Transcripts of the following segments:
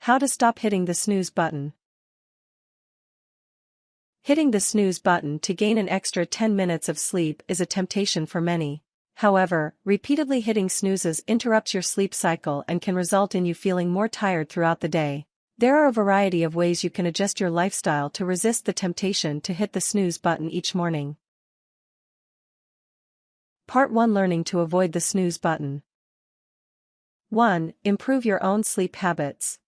How to stop hitting the snooze button. Hitting the snooze button to gain an extra 10 minutes of sleep is a temptation for many. However, repeatedly hitting snoozes interrupts your sleep cycle and can result in you feeling more tired throughout the day. There are a variety of ways you can adjust your lifestyle to resist the temptation to hit the snooze button each morning. Part 1: Learning to avoid the snooze button. 1. Improve your own sleep habits.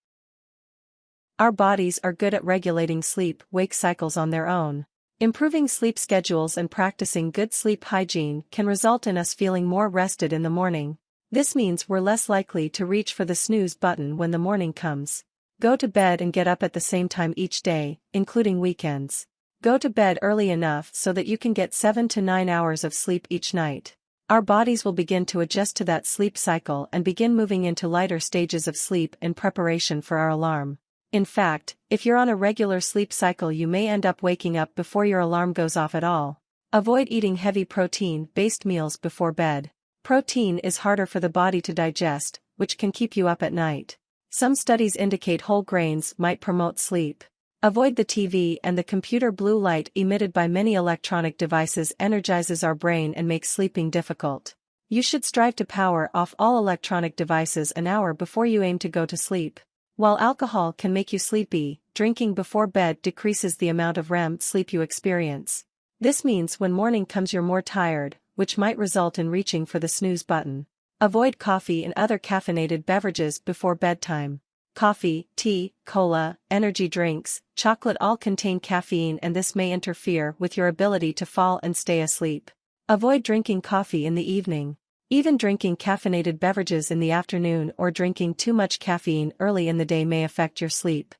Our bodies are good at regulating sleep-wake cycles on their own. Improving sleep schedules and practicing good sleep hygiene can result in us feeling more rested in the morning. This means we're less likely to reach for the snooze button when the morning comes. Go to bed and get up at the same time each day, including weekends. Go to bed early enough so that you can get 7 to 9 hours of sleep each night. Our bodies will begin to adjust to that sleep cycle and begin moving into lighter stages of sleep in preparation for our alarm. In fact, if you're on a regular sleep cycle, you may end up waking up before your alarm goes off at all. Avoid eating heavy protein-based meals before bed. Protein is harder for the body to digest, which can keep you up at night. Some studies indicate whole grains might promote sleep. Avoid the TV and the computer. Blue light emitted by many electronic devices energizes our brain and makes sleeping difficult. You should strive to power off all electronic devices an hour before you aim to go to sleep. While alcohol can make you sleepy, drinking before bed decreases the amount of REM sleep you experience. This means when morning comes you're more tired, which might result in reaching for the snooze button. Avoid coffee and other caffeinated beverages before bedtime. Coffee, tea, cola, energy drinks, chocolate all contain caffeine, and this may interfere with your ability to fall and stay asleep. Avoid drinking coffee in the evening. Even drinking caffeinated beverages in the afternoon or drinking too much caffeine early in the day may affect your sleep.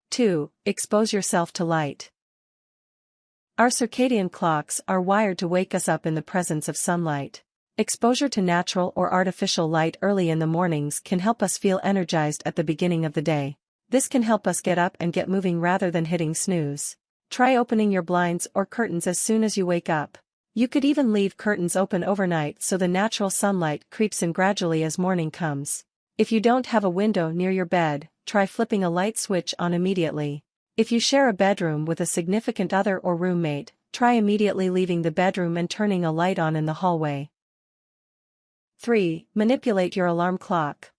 2. Expose yourself to light. Our circadian clocks are wired to wake us up in the presence of sunlight. Exposure to natural or artificial light early in the mornings can help us feel energized at the beginning of the day. This can help us get up and get moving rather than hitting snooze. Try opening your blinds or curtains as soon as you wake up. You could even leave curtains open overnight so the natural sunlight creeps in gradually as morning comes. If you don't have a window near your bed, try flipping a light switch on immediately. If you share a bedroom with a significant other or roommate, try immediately leaving the bedroom and turning a light on in the hallway. 3. Manipulate your alarm clock.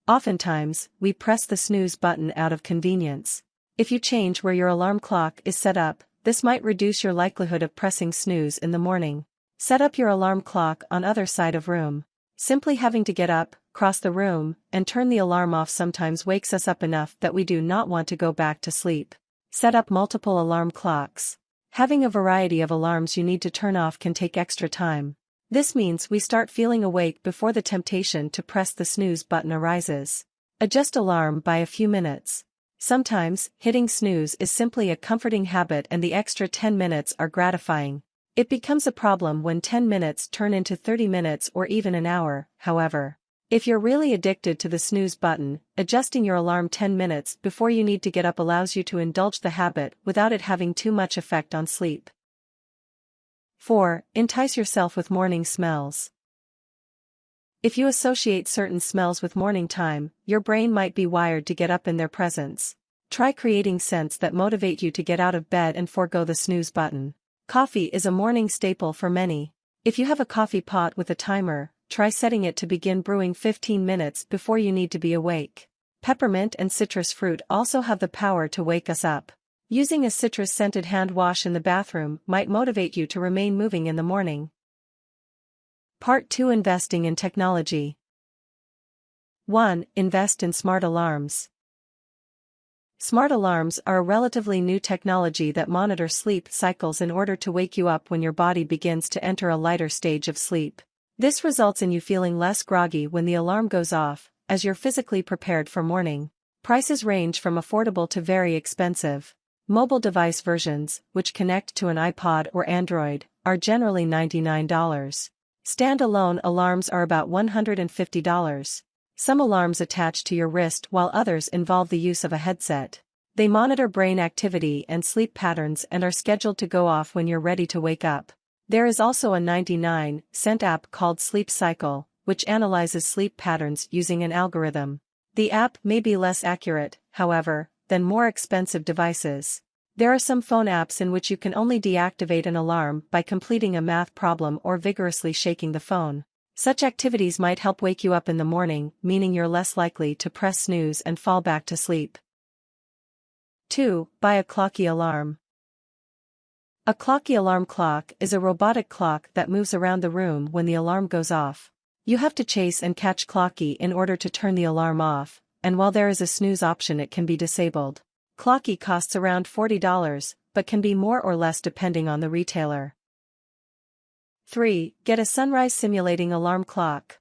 Oftentimes, we press the snooze button out of convenience. If you change where your alarm clock is set up, this might reduce your likelihood of pressing snooze in the morning. Set up your alarm clock on other side of room. Simply having to get up, cross the room, and turn the alarm off sometimes wakes us up enough that we do not want to go back to sleep. Set up multiple alarm clocks. Having a variety of alarms you need to turn off can take extra time. This means we start feeling awake before the temptation to press the snooze button arises. Adjust alarm by a few minutes. Sometimes, hitting snooze is simply a comforting habit and the extra 10 minutes are gratifying. It becomes a problem when 10 minutes turn into 30 minutes or even an hour, however. If you're really addicted to the snooze button, adjusting your alarm 10 minutes before you need to get up allows you to indulge the habit without it having too much effect on sleep. 4. Entice yourself with morning smells. If you associate certain smells with morning time, your brain might be wired to get up in their presence. Try creating scents that motivate you to get out of bed and forego the snooze button. Coffee is a morning staple for many. If you have a coffee pot with a timer, try setting it to begin brewing 15 minutes before you need to be awake. Peppermint and citrus fruit also have the power to wake us up. Using a citrus-scented hand wash in the bathroom might motivate you to remain moving in the morning. Part 2: Investing in technology. 1. Invest in smart alarms. Smart alarms are a relatively new technology that monitor sleep cycles in order to wake you up when your body begins to enter a lighter stage of sleep. This results in you feeling less groggy when the alarm goes off, as you're physically prepared for morning. Prices range from affordable to very expensive. Mobile device versions, which connect to an iPod or Android, are generally $99. Standalone alarms are about $150. Some alarms attach to your wrist while others involve the use of a headset. They monitor brain activity and sleep patterns and are scheduled to go off when you're ready to wake up. There is also a 99-cent app called Sleep Cycle, which analyzes sleep patterns using an algorithm. The app may be less accurate, however, than more expensive devices. There are some phone apps in which you can only deactivate an alarm by completing a math problem or vigorously shaking the phone. Such activities might help wake you up in the morning, meaning you're less likely to press snooze and fall back to sleep. 2. Buy a Clocky alarm. A Clocky alarm clock is a robotic clock that moves around the room when the alarm goes off. You have to chase and catch Clocky in order to turn the alarm off, and while there is a snooze option, it can be disabled. Clocky costs around $40, but can be more or less depending on the retailer. 3. Get a sunrise simulating alarm clock.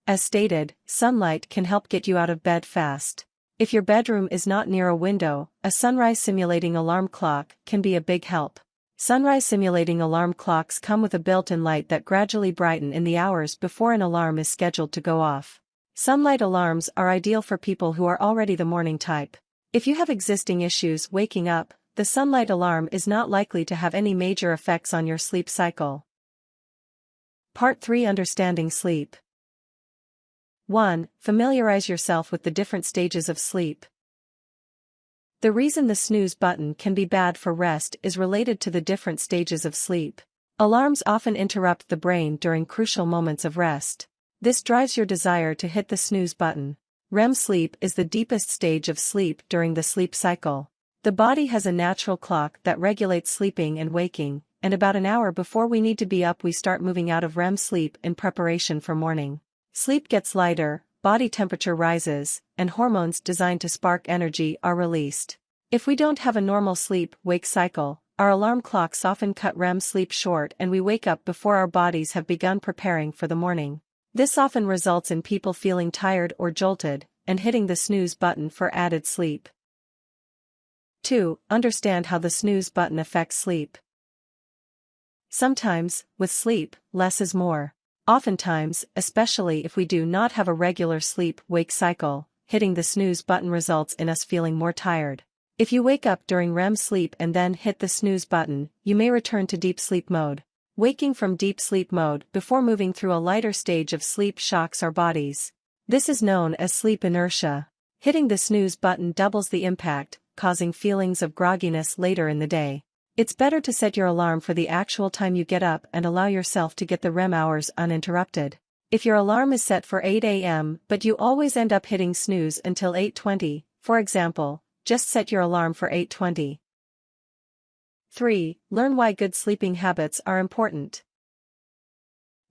As stated, sunlight can help get you out of bed fast. If your bedroom is not near a window, a sunrise simulating alarm clock can be a big help. Sunrise simulating alarm clocks come with a built-in light that gradually brighten in the hours before an alarm is scheduled to go off. Sunlight alarms are ideal for people who are already the morning type. If you have existing issues waking up, the sunlight alarm is not likely to have any major effects on your sleep cycle. Part 3: Understanding sleep. 1. Familiarize yourself with the different stages of sleep. The reason the snooze button can be bad for rest is related to the different stages of sleep. Alarms often interrupt the brain during crucial moments of rest. This drives your desire to hit the snooze button. REM sleep is the deepest stage of sleep during the sleep cycle. The body has a natural clock that regulates sleeping and waking, and about an hour before we need to be up we start moving out of REM sleep in preparation for morning. Sleep gets lighter, body temperature rises, and hormones designed to spark energy are released. If we don't have a normal sleep-wake cycle, our alarm clocks often cut REM sleep short and we wake up before our bodies have begun preparing for the morning. This often results in people feeling tired or jolted, and hitting the snooze button for added sleep. 2. Understand how the snooze button affects sleep. Sometimes, with sleep, less is more. Oftentimes, especially if we do not have a regular sleep-wake cycle, hitting the snooze button results in us feeling more tired. If you wake up during REM sleep and then hit the snooze button, you may return to deep sleep mode. Waking from deep sleep mode before moving through a lighter stage of sleep shocks our bodies. This is known as sleep inertia. Hitting the snooze button doubles the impact, causing feelings of grogginess later in the day. It's better to set your alarm for the actual time you get up and allow yourself to get the REM hours uninterrupted. If your alarm is set for 8 a.m. but you always end up hitting snooze until 8:20, for example, just set your alarm for 8:20. 3. Learn why good sleeping habits are important.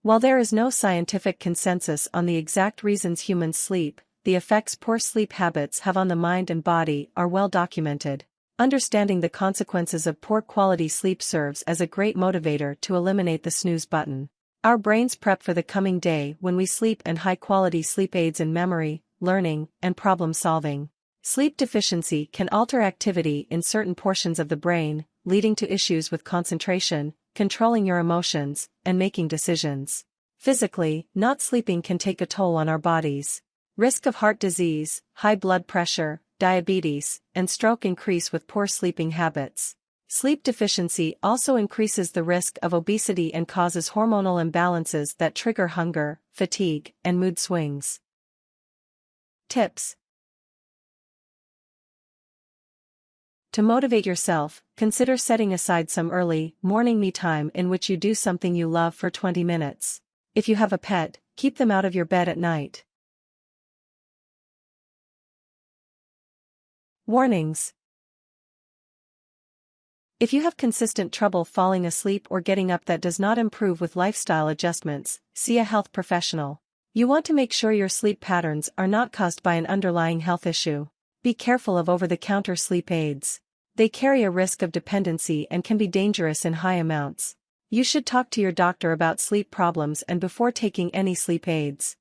While there is no scientific consensus on the exact reasons humans sleep, the effects poor sleep habits have on the mind and body are well documented. Understanding the consequences of poor quality sleep serves as a great motivator to eliminate the snooze button. Our brains prep for the coming day when we sleep, and high-quality sleep aids in memory, learning, and problem-solving. Sleep deficiency can alter activity in certain portions of the brain, leading to issues with concentration, controlling your emotions, and making decisions. Physically, not sleeping can take a toll on our bodies. Risk of heart disease, high blood pressure, diabetes, and stroke increase with poor sleeping habits. Sleep deficiency also increases the risk of obesity and causes hormonal imbalances that trigger hunger, fatigue, and mood swings. Tips. To motivate yourself, consider setting aside some early, morning me time in which you do something you love for 20 minutes. If you have a pet, keep them out of your bed at night. Warnings. If you have consistent trouble falling asleep or getting up that does not improve with lifestyle adjustments, see a health professional. You want to make sure your sleep patterns are not caused by an underlying health issue. Be careful of over-the-counter sleep aids. They carry a risk of dependency and can be dangerous in high amounts. You should talk to your doctor about sleep problems and before taking any sleep aids.